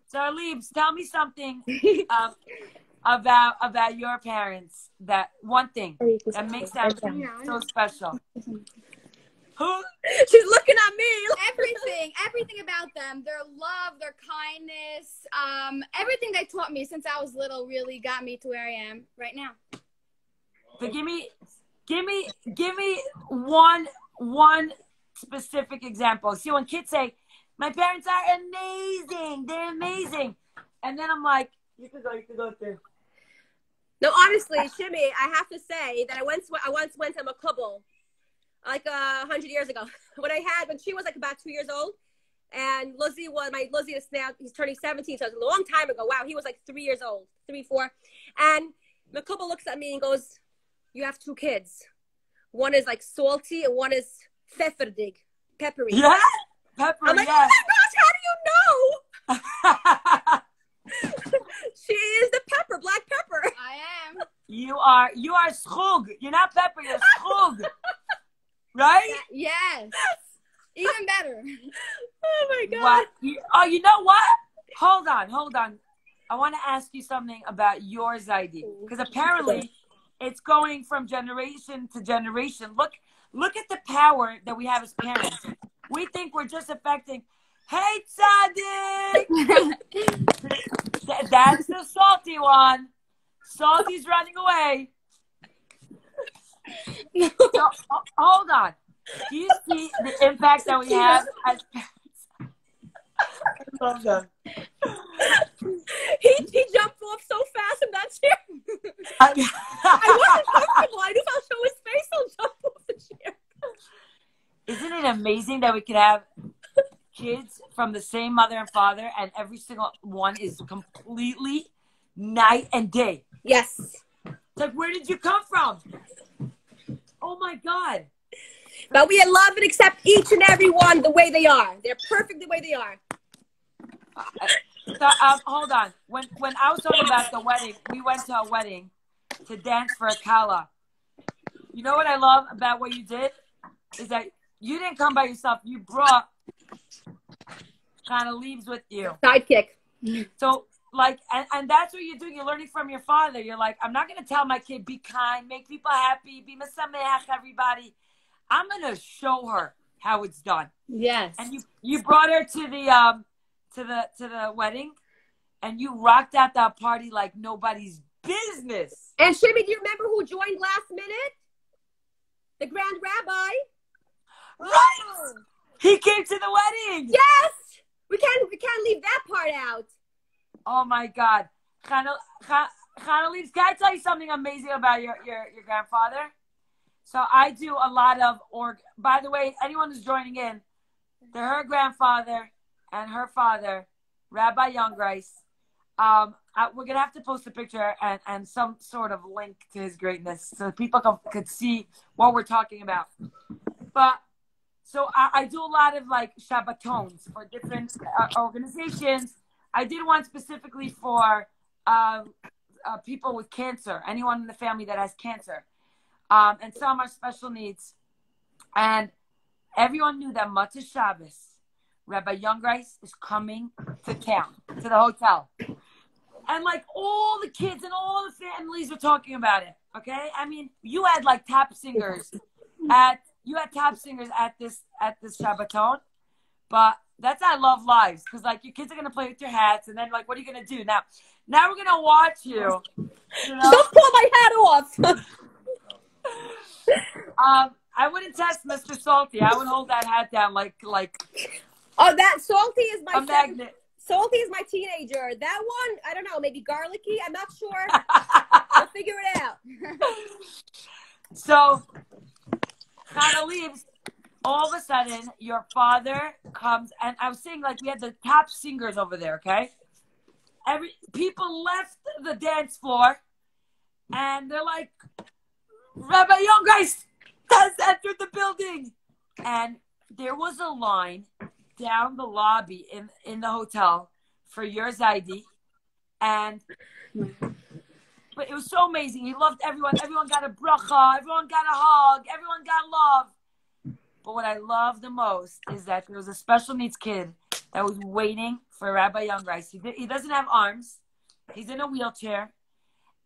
so Leaves, tell me something about your parents. That one thing that makes them so special. Who? She's looking at me. Everything about them, their love, their kindness, everything they taught me since I was little really got me to where I am right now. So give me one specific example. See, when kids say, my parents are amazing, they're amazing. And then I'm like, you could go through. No, honestly, Shimi, I have to say that I once went to Makubal like 100 years ago when she was like about 2 years old, and Lizzie is now, he's turning 17, so it was a long time ago. Wow, he was like 3 years old, 3, 4, and Makubal looks at me and goes, you have 2 kids. One is like salty and one is pfefferdig, peppery. Yeah, pepper. I'm like, yes. oh my gosh, how do you know? She is the pepper, black pepper. I am. You are schug. You're not pepper. You're schug. Right? Yes. Even better. Oh my God. What? You know what? Hold on. I want to ask you something about your Zaidi, because apparently it's going from generation to generation. Look at the power that we have as parents. We think we're just affecting, hey, Tzaddik! That's the salty one. Salty's running away. So, hold on. Do you see the impact that we have as parents? I love that. He jumped off so fast in that chair. I wasn't comfortable. I knew if I'll show his face, I'll jump off the chair. Isn't it amazing that we could have kids from the same mother and father, and every single one is completely night and day? Yes. It's like, where did you come from? Oh my God. But we love and accept each and every one the way they are. They're perfect the way they are. So, hold on. When I was talking about the wedding, we went to a wedding to dance for a kala. You know what I love about what you did? Is that you didn't come by yourself. You brought kind of Leaves with you. Sidekick. So, like, and that's what you're doing. You're learning from your father. You're like, I'm not going to tell my kid, be kind, make people happy, be mesameach, everybody. I'm going to show her how it's done. Yes. And you brought her to the wedding, and you rocked out that party like nobody's business. And Shimi, do you remember who joined last minute? The Grand Rabbi. Right. Oh. He came to the wedding. Yes. We can't leave that part out. Oh my God. Chana Leaves, can I tell you something amazing about your grandfather? So I do a lot of by the way, anyone who's joining in, they're her grandfather and her father, Rabbi Youngreis. We're going to have to post a picture and some sort of link to his greatness so people could see what we're talking about. But so I do a lot of like Shabbatons for different organizations. I did one specifically for people with cancer, anyone in the family that has cancer. And some are special needs. And everyone knew that Matzah Shabbos, Rabbi Youngreis is coming to town, to the hotel. And like all the kids and all the families were talking about it. Okay, I mean, you had like top singers at this Shabbaton, but that's I love lives because like your kids are gonna play with your hats, and then like what are you gonna do now? Now we're gonna watch you. You know? Don't pull my hat off. I wouldn't test Mr. Salty. I would hold that hat down like. Oh, that Salty is my magnet. Salty is my teenager. That one, I don't know, maybe garlicky. I'm not sure. We'll figure it out. So, Hannah leaves. All of a sudden, your father comes, and I was saying, like, we had the top singers over there, okay? People left the dance floor, and they're like, Rabbi Younggeist has entered the building. And there was a line down the lobby in the hotel for your Zaidi. But it was so amazing. He loved everyone. Everyone got a bracha. Everyone got a hug. Everyone got love. But what I love the most is that there was a special needs kid that was waiting for Rabbi Younggeist. He doesn't have arms. He's in a wheelchair.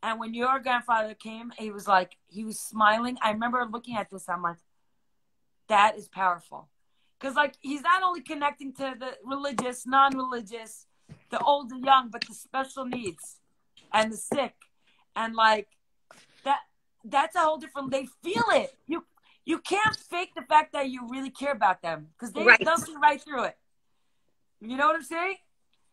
And when your grandfather came, he was smiling. I remember looking at this. I'm like, that is powerful. Because, like, he's not only connecting to the religious, non-religious, the old and young, but the special needs and the sick. And, like, that's a whole different, they feel it. You can't fake the fact that you really care about them because they'll see right through it. You know what I'm saying?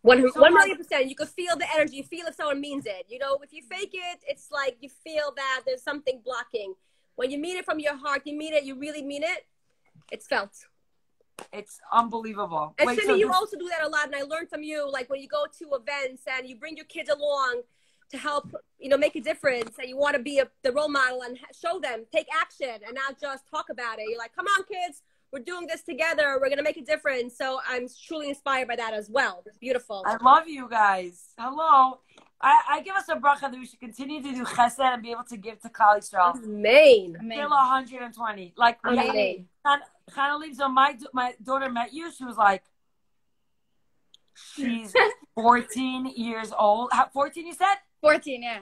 100%. You can feel the energy. You feel if someone means it. You know, if you fake it, it's like you feel that there's something blocking. When you mean it from your heart, you mean it, you really mean it, it's felt. It's unbelievable. And Shimi, you also do that a lot, and I learned from you, like when you go to events and you bring your kids along to help, you know, make a difference, and you want to be the role model and show them, take action, and not just talk about it. You're like, come on, kids, we're doing this together. We're going to make a difference. So I'm truly inspired by that as well. It's beautiful. I love you guys. Hello. I give us a bracha that we should continue to do chesed and be able to give to Klal Yisrael. Amen. Still 120. Like, Chana leaves on my daughter met you. She was like, she's 14 years old. 14, you said? 14, yeah.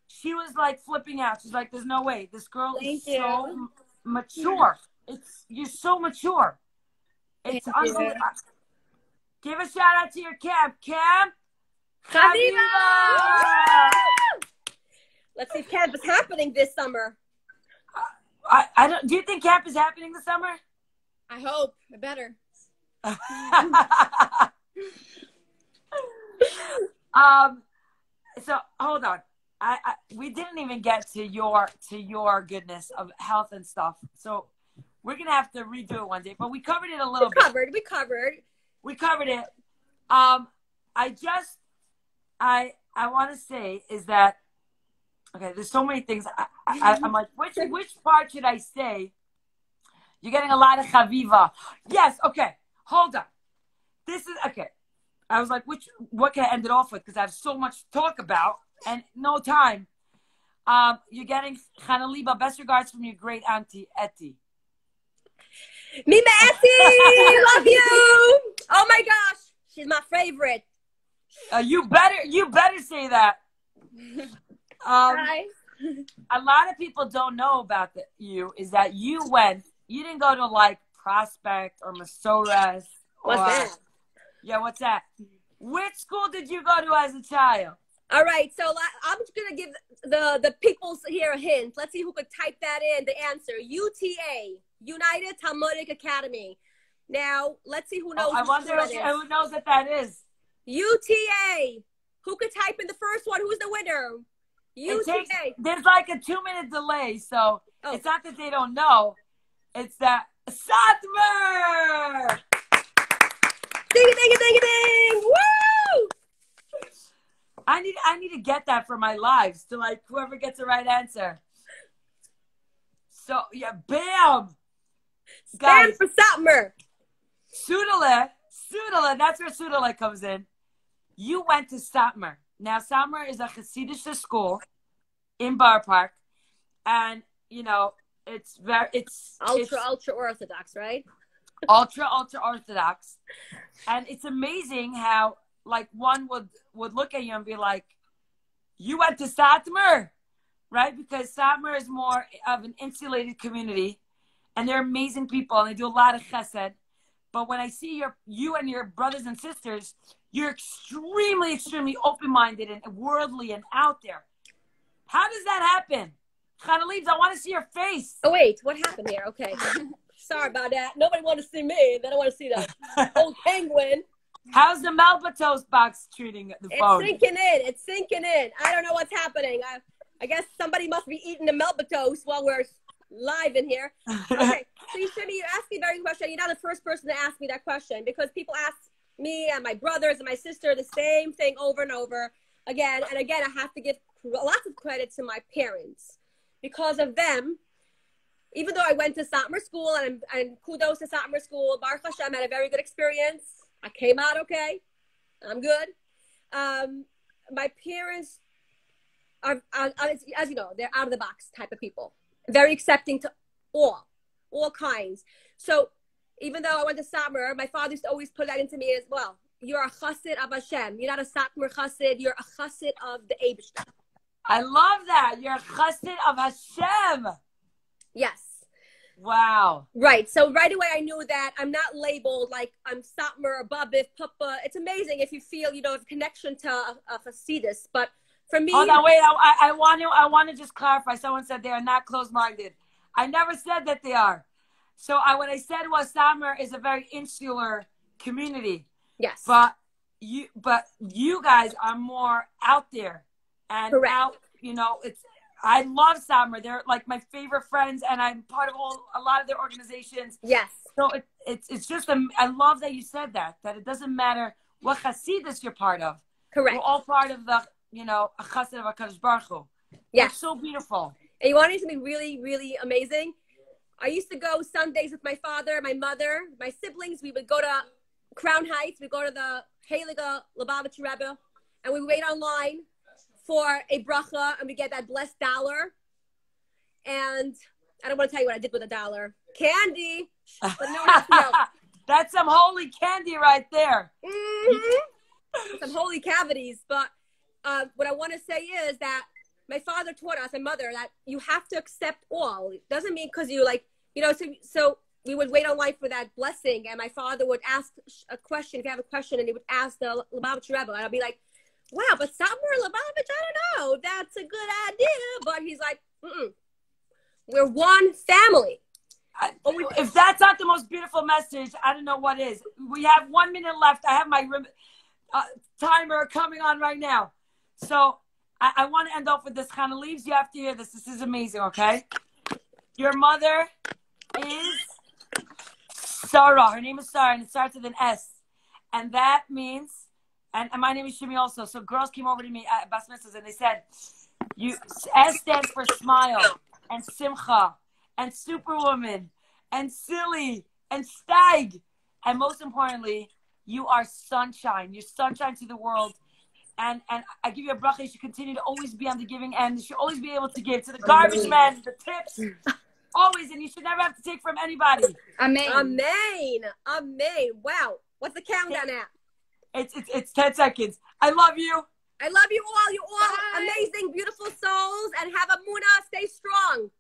She was like flipping out. She's like, there's no way. This girl is so mature. You're so mature. It's unbelievable. Give a shout out to your camp. Camp Chaviva! Let's see if camp is happening this summer. I don't. Do you think camp is happening this summer? I hope. It better. So hold on. We didn't even get to your goodness of health and stuff. So we're gonna have to redo it one day. But we covered it a little bit. We covered it. I want to say is that okay. There's so many things. I'm like, which part should I say? You're getting a lot of chaviva. Yes. Okay. Hold on. This is okay. I was like, what can I end it off with? Because I have so much to talk about and no time. You're getting Chana Liba, best regards from your great auntie, Etty. Mima Etty! Love you! Oh my gosh. She's my favorite. You better say that. Hi. A lot of people don't know about you is that you didn't go to like Prospect or Masores. What's that? Yeah, what's that? Which school did you go to as a child? All right, so I'm just going to give the peoples here a hint. Let's see who could type that in, the answer. UTA, United Talmudic Academy. Now, let's see who knows. I wonder who knows what that is. UTA. Who could type in the first one? Who's the winner? UTA. There's like a 2-minute delay, so it's not that they don't know. It's that Satmar! Ding, ding, ding, ding! Woo! I need to get that for my lives to like whoever gets the right answer. So yeah, bam! Guys, for Satmar. Sudale, that's where Sudale comes in. You went to Satmar. Now Satmar is a Hasidic school in Bar Park, and you know it's ultra orthodox, right? Ultra orthodox, and it's amazing how like one would look at you and be like, you went to Satmar, right? Because Satmar is more of an insulated community, and they're amazing people, and they do a lot of chesed. But when I see you and your brothers and sisters, you're extremely, extremely open-minded and worldly and out there. How does that happen? Chana Leaves, I want to see your face. Oh, wait. What happened here? Okay. Sorry about that. Nobody wanted to see me. They don't want to see that old penguin. How's the Melba Toast box treating the phone? It's sinking in. It's sinking in. I don't know what's happening. I guess somebody must be eating the Melba Toast while we're live in here. Okay. So Shimi, you asked me a very good question. You're not the first person to ask me that question, because people ask me and my brothers and my sister the same thing over and over again. And again, I have to give lots of credit to my parents. Because of them, even though I went to Satmar school and kudos to Satmar school, Baruch Hashem, had a very good experience. I came out okay. I'm good. My parents are, as you know, they're out of the box type of people. Very accepting to all kinds. So even though I went to Satmar, my father used to always put that into me as well. You're a chassid of Hashem. You're not a Satmar chassid. You're a chassid of the Eibishter. I love that. You're a chassid of Hashem. Yes. Wow. Right. So right away I knew that I'm not labeled like I'm Satmar or Babif, Papa. It's amazing if you feel, you know, a connection to a Hasidus. But for me... Hold on, wait. I want to just clarify. Someone said they are not closed-minded. I never said that they are. So what I said was Satmar is a very insular community. Yes. But you guys are more out there. And correct. Out, you know, I love Satmar. They're like my favorite friends, and I'm part of a lot of their organizations. Yes. So it's just I love that you said that it doesn't matter what Hasidus you're part of. Correct. We're all part of the, you know, a Chassid of HaKadosh Baruch Hu. Yes. It's so beautiful. And you want it to be really, really amazing? I used to go Sundays with my father, my mother, my siblings. We would go to Crown Heights. We'd go to the Heilige Lubavitch Rebbe, and we wait online for a bracha, and we get that blessed dollar. And I don't want to tell you what I did with the dollar. Candy, but no one else knows. That's some holy candy right there. Mm-hmm. Some holy cavities. But what I want to say is that my father taught us, and mother, that you have to accept all. It doesn't mean because you like, you know, so we would wait online for that blessing, and my father would ask a question, if you have a question, and he would ask the Lubavitch Rebbe, and I'd be like, wow, but Satmar Lubavitch, I don't know. That's a good idea. But he's like, we're one family. If that's not the most beautiful message, I don't know what is. We have 1 minute left. I have my timer coming on right now. So I want to end off with this. Chana Leaves, you have to hear this. This is amazing, okay? Your mother is Sarah. Her name is Sarah, and it starts with an S. And that means... And my name is Shimi also. So girls came over to me at Bas Mitzvahs, and they said, S stands for smile, and simcha, and superwoman, and silly, and stag. And most importantly, you are sunshine. You're sunshine to the world. And I give you a bracha. You should continue to always be on the giving end. You should always be able to give to the garbage men, the tips, always. And you should never have to take from anybody. Amen. Amen. Amen. Wow. What's the countdown at? It's 10 seconds. I love you. I love you all. You all Bye. amazing, beautiful souls, and have a Muna. Stay strong.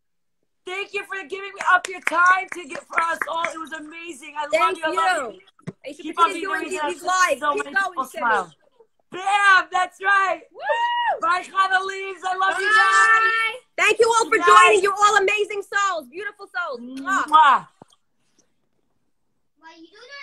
Thank you for giving me up your time to get for us all. It was amazing. I love you. I love you. You should Keep on continue being doing amazing. these lives. So Keep many going, people Shimi. smile. Bam! That's right. Woo! Bye, Chana Leaves. I love you Bye. Thank you all for Guys. joining. You're all amazing souls, beautiful souls. guys. Mwah. Mwah. Why you do that?